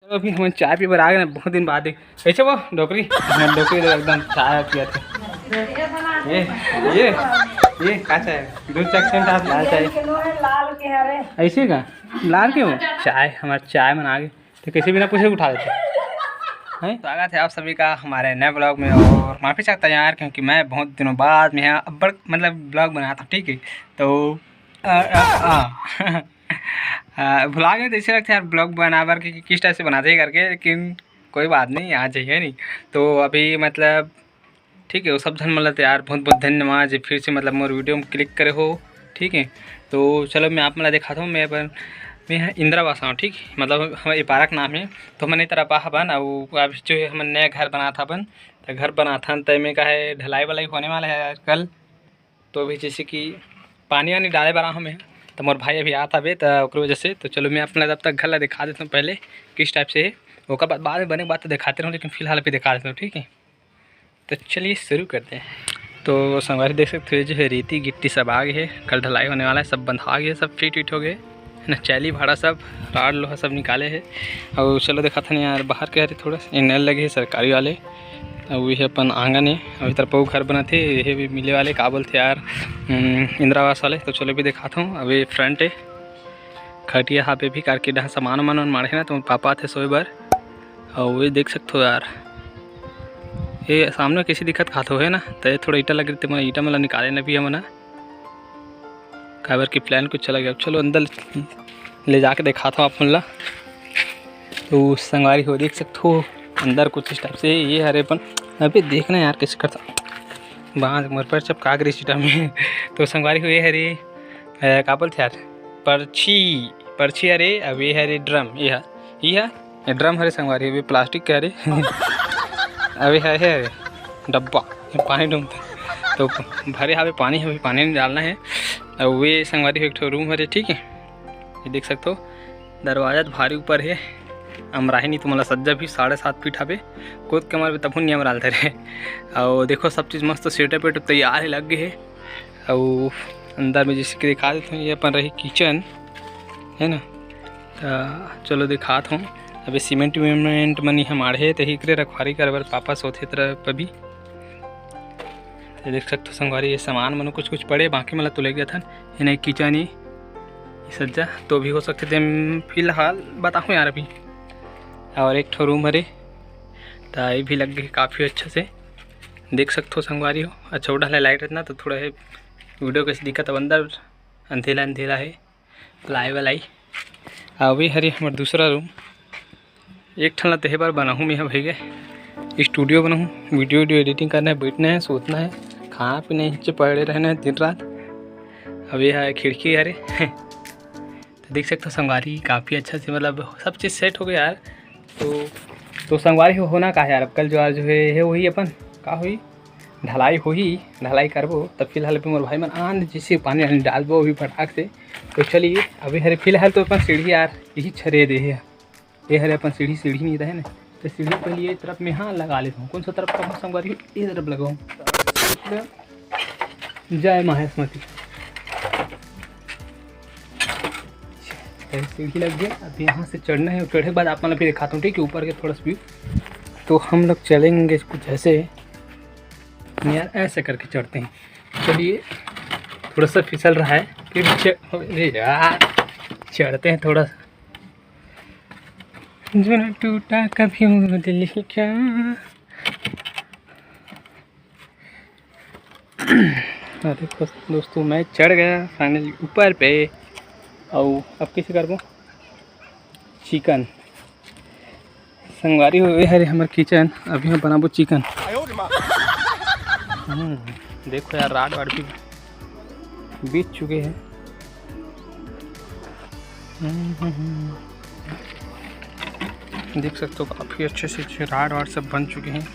तो अभी हम चाय पी पर आ गए ना, बहुत दिन बाद कैसे वो डोकरी डोकरी तो एकदम चाय पिया थे। ये का चाय दूध चक्सेंट आप लाल चाय ऐसे का लाल क्यों चाय हमारा चाय बना गए तो किसी भी ना पूछे उठा देते हैं। स्वागत है आप सभी का हमारे नए ब्लॉग में। और माफ़ी चाहता हूँ यार क्योंकि मैं बहुत दिनों बाद में यहाँ मतलब ब्लॉग बनाया था, ठीक है। तो ब्लॉग में तो ऐसे लगता है यार ब्लॉग बनावर कि किस टाइप से बनाते ही करके, लेकिन कोई बात नहीं आ जाइए नहीं। तो अभी मतलब ठीक है वो सब धन मतलब यार बहुत बहुत धन्यवाद जी फिर से मतलब मोर वीडियो में क्लिक करे हो, ठीक है। तो चलो मैं आप मतलब दिखाता हूँ। मैं इंदिरावास हूँ, ठीक है। मतलब हमारे पार्क नाम है। तो मैंने तरह पाहा बन और अभी जो है हमने नया घर बना था बन, तो घर बना था तो में का है ढलाई वलाई होने वाला है कल। तो अभी जैसे कि पानी वानी डाले बना हमें, तो मोर भाई अभी आता बे तो वजह से। तो चलो मैं अपना तब तक घर ला दिखा देता हूँ पहले किस टाइप से है, वो का बाद में बने के बाद तो दिखाते रहूँ, लेकिन फिलहाल अभी दिखा देता हूँ, ठीक है। तो चलिए शुरू करते हैं। तो संगवारी देख सकते हो जो है रेती गिट्टी सब आ गए है, कल ढलाई होने वाला है, सब बंधा गए, सब फिट विट हो गए है ना। चैली भाड़ा सब राड लोहा सब निकाले है। और चलो देखा था नहीं यार बाहर के थोड़ा सा नल लगे है सरकारी वाले। और वही अपन आंगन है अभी तरफ वो घर बना थे, ये भी मिले वाले का बोलते यार इंदिरावास वाले। तो चलो भी दिखाता हूँ। अभी फ्रंट है खटिया यहाँ पे भी करके डहा सामान वामान मारे ना, तो पापा थे सोए बार। और वही देख सकते हो यार ये सामने किसी दिक्कत खाते हो है ना, तो थोड़ा ईटा लग रही थी, मैं ईटा मतलब निकाले ना भी है मना काबर की प्लान कुछ चला गया। चलो अंदर ले जाके दिखाता हूँ आप मतलब। तो संगवारी हो देख सकते हो अंदर कुछ इस टाइप से ये हरेपन अभी देखना यार कैसे करता बाँध मर पर सब कागरी सीटा में। तो संगवारी हो ये हरे का बोलते यार पर्ची अरे अब ये हरे ड्रम ये ड्रम हरे संगवारी अभी प्लास्टिक के हरे अभी है डब्बा पानी डूबता तो भरे यहाँ पे पानी है, अभी पानी नहीं डालना है। और वे संगवारी एक रूम है, ठीक है। ये देख सकते हो दरवाजा तो भारी ऊपर है, अमराही नहीं तो मतलब सज्जा भी 7.5 फीट हवे कूद के हमारे तब नहीं अमराल थे। और देखो सब चीज़ मस्त सेटअप वेटअप तैयार है लग गए है। और अंदर में जैसे कि दिखा देता हूँ ये अपन रही किचन है ना। तो चलो दिखाता हूँ। अभी सीमेंट वीमेंट मनी हमारे तो ही रखवारी कर पापा सोते तरह पर भी देख सकते हो संगवारी ये सामान मनो कुछ पड़े बाकी मतलब तो ले गया था ये नहीं किचन ही सज्जा तो भी हो सकते थे फिलहाल बताऊँ यार अभी। और एक ठो रूम हरे तो ये भी लग गई काफ़ी अच्छा से देख सकते हो संगवारी हो। अच्छा उड़ा लाइट रहना तो थोड़ा है वीडियो कैसे दिक्कत, अब अंदर अंधेला है लाई वालाई। अभी हरे हमारा दूसरा रूम एक ठन तहे बार बनाऊँ मैं भाई गए स्टूडियो बनाऊँ, वीडियो एडिटिंग करना है, बैठना है, सोतना है, खाना पीना नीचे पड़े रहना है दिन रात। अब ये है खिड़की यार तो देख सकते हो संगवारी काफ़ी अच्छा से मतलब सब चीज़ सेट हो गया यार। तो संगवारी होना का है यार, अब कल जो आज जो है वही अपन का हुई ढलाई करबो। तब फिलहाल अभी मोर भाई मन आन जैसे पानी डालबो अभी फटाक से। तो चलिए अभी हरे फिलहाल तो अपन सीढ़ी यार यही छरे दे है ये हरे अपन सीढ़ी नहीं रहे ना, तो सीढ़ी पहले ये तरफ में हाँ लगा लेता हूँ। कौन सा तरफ का संगवारी ये तरफ लगाऊँ। जय महेशमती सीढ़ी लग गया। अब यहाँ से चढ़ना है, चढ़ने के बाद आप मतलब फिर दिखाता हूँ, ठीक है। ऊपर के थोड़ा सा व्यू तो हम लोग चलेंगे कुछ ऐसे यार ऐसे करके चढ़ते हैं। चलिए थोड़ा सा फिसल रहा है फिर यार चढ़ते हैं थोड़ा सा। जो न टूटा कभी दिल क्या देखो दोस्तों मैं चढ़ गया फाइनली ऊपर पे। और अब कैसे करबो चिकन संगवारी हुए हरे हमारे किचन अभी हम बनाबो चिकन। देखो यार राड वाड भी बीत चुके हैं। देख सकते हो काफ़ी अच्छे से राड वाड सब बन चुके हैं।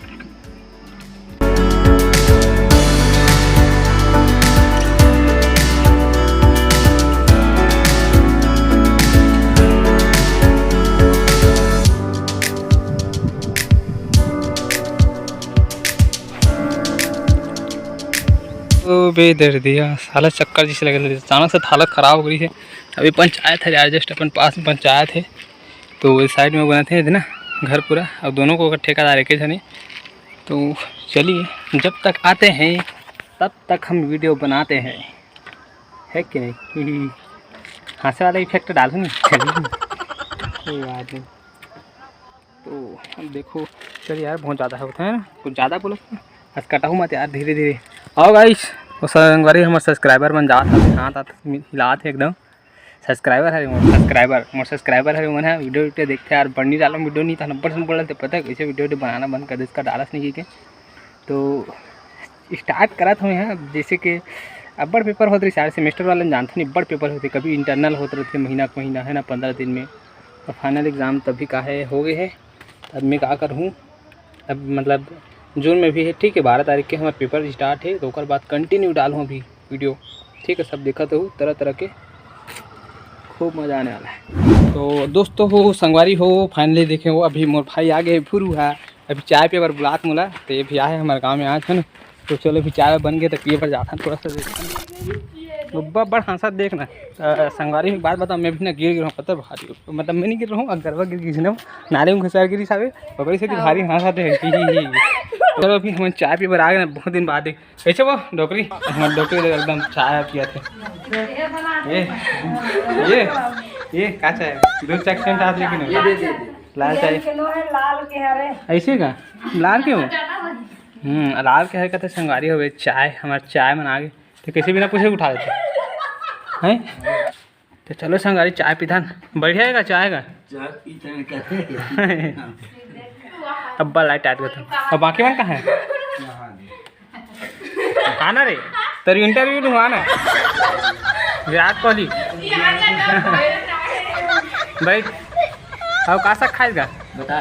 तो बेदर दिया साला चक्कर जिसे लगे अचानक से हालत ख़राब हो गई है। अभी पंचायत है यार जस्ट अपन पास में पंचायत है, तो इस साइड में बनाते हैं ना घर पूरा, अब दोनों को ठेकेदार एक जने। तो चलिए जब तक आते हैं तब तक हम वीडियो बनाते हैं, है कि नहीं। हंसे वाला इफेक्ट डालूँ नहीं कोई बात नहीं। तो अब देखो चलिए यार बहुत ज़्यादा होता है ना, कुछ ज़्यादा बोलो आज कटाऊँ मत यार, धीरे धीरे आओ गाइस। वो संगवारी हमारे सब्सक्राइबर बन जात हाथ हिलात है एकदम। सब्सक्राइबर है मोर सब्सक्राइबर है मन है वीडियो देखते यार, बढ़नी डालो वीडियो नहीं था 90% बोला तो पता है कैसे वीडियो बनाना बंद कर दे, इसका डालस नहीं की के। तो स्टार्ट करा था यहाँ, जैसे कि अब बड़ पेपर होते रहे 4 सेमेस्टर वाले जानते नहीं, बड़ पेपर होते कभी इंटरनल होते रहते महीना का महीना है ना 15 दिन में, और फाइनल एग्ज़ाम तभी का है हो गए है। अब मैं क्या करूँ, अब मतलब जून में भी है, ठीक है 12 तारीख के हमारे पेपर स्टार्ट है, तो उसके बाद कंटिन्यू डालूँ अभी वीडियो, ठीक है। सब देखा तो तरह तरह के, खूब मज़ा आने वाला है। तो दोस्तों हो संगवारी हो फाइनली देखे हो, अभी मोर भाई आ गए फुरू है, अभी चाय पे बुलात मुला, तो ये भी आए हमारे गाँव में आज है ना। तो चलो अभी चाय बन गए तो पिए पर जाता थोड़ा सा देखा बड़ हंसा देखना। संगवारी में बात बताओ, मैं भी ना गिर रहा हूँ पता भारी, मतलब मैं नहीं गिर रहा हूँ, गरबा गिर गई ना नाले में घुसा गिरी साहब बकरी से भारी हंसाते हैं। चलो अभी हम चाय पी पर आ गए ना बहुत दिन बाद, कैसे वो डोकरी हमारे डोकरी एकदम चाय पिया थे। ये का चाय दूध सेक्शन था लेकिन लाल चाय ऐसे का लाल क्यों लाल के है कहते संगवारी हो गए चाय, हमारे चाय बना गए तो किसी भी ना पूछे उठा देते हैं। तो चलो संगवारी चाय पीता बढ़िया है चाय का अब लाइट आट गया। और बाकी मन कहाँ है आना रे तेरी इंटरव्यू तो हुआ ना विराट कोहली भाई। अब का सा खाएगा बता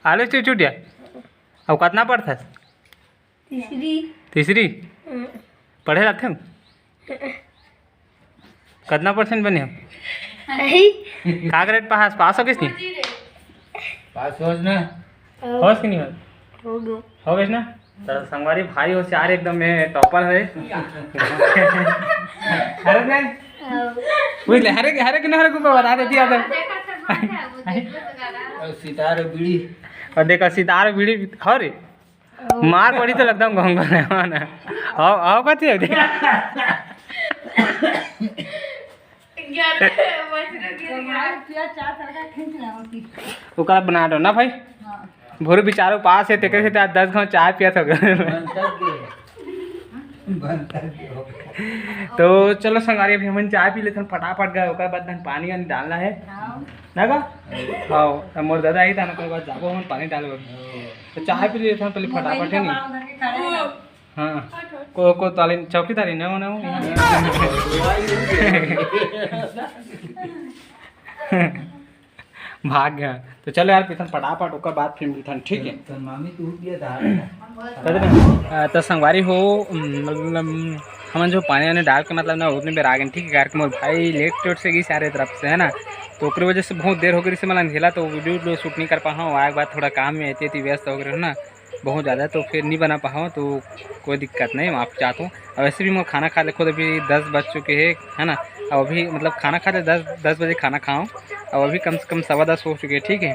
आलू चुटिया। अब कितना पढ़ता तीसरी पढ़े रहते हम कितना % बने हम का ग्रेड पास हो किस नहीं पास हो ना होश कि नहीं हो गए ना। तो संगवारी भाई होशियार एकदम में टॉपर है हरे कि नहीं को बता देती है। सितार बीड़ी और देखा सितार बीड़ी हो रे मार पड़ी तो लगता हूँ ना आओ कथी है देखा ओकरा बना दो ना भाई भोर बिचारो पास है तेरे से 10 घंटा चाय पिया था। तो चलो संगारी अभी हम चाय पी लेते फटाफट गए, ओकर बाद पानी वानी डालना है ना का हाँ मोर दादा आई था ना, बाद जाबो हम पानी डालो तो चाय पी लेते पहले फटाफट है नहीं। हाँ को ताली चौकीदारी ना होना भाग गया। तो चलो यार पीथन फटाफट ओकर बाद फिर मिलथन ठीक है। तो संगवारी हो मतलब हम जो पानी वानी डाल के मतलब ना उतने बेर आ गए ठीक है। मोर भाई लेट से गई सारे तरफ से है ना, तो ओकर वजह से बहुत देर हो गई से मैं अंधेला तो वीडियो शूट नहीं कर पाऊँ। आए बाद थोड़ा काम में ऐसी व्यस्त हो गए ना बहुत ज़्यादा, तो फिर नहीं बना पाऊँ तो कोई दिक्कत नहीं, माफ़ी चाहता हूँ। और वैसे भी मैं खाना खा ले खुद अभी 10 बज चुके हैं है ना, और अभी मतलब खाना खा ले 10 बजे खाना खाऊँ और अभी कम से कम 10:15 हो चुके हैं ठीक है।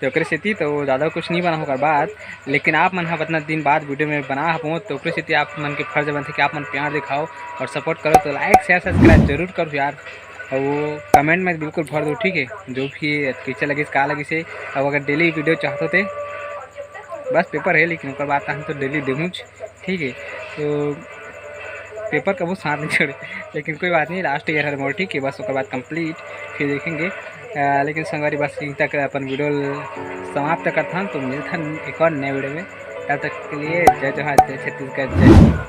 तो ओकरे सेती तो ज़्यादा कुछ नहीं बना होगा बात, लेकिन आप मन हाँ इतना दिन बाद वीडियो में बना पाऊँ तो ओकरे सेती आप मन के फर्ज बनते कि आप मन प्यार दिखाओ और सपोर्ट करो। तो लाइक शेयर सब्सक्राइब जरूर करो यार, और वो कमेंट में बिल्कुल भर दो ठीक है, जो भी कैसे लगे का लगी से। अब अगर डेली वीडियो चाहते थे बस पेपर है लेकिन उसके बाद हम तो डेली दूँ ठीक है। तो पेपर का वो साथ नहीं छोड़े लेकिन कोई बात नहीं, लास्ट ईयर है मोर ठीक है, बस उसके बाद कंप्लीट फिर देखेंगे। लेकिन संगवारी बस यहीं तक अपन वीडियो समाप्त करता हूँ। तो मिलता एक और नए वीडियो में, तब तक के लिए जय जोहार जय छत्तीसगढ़ जय।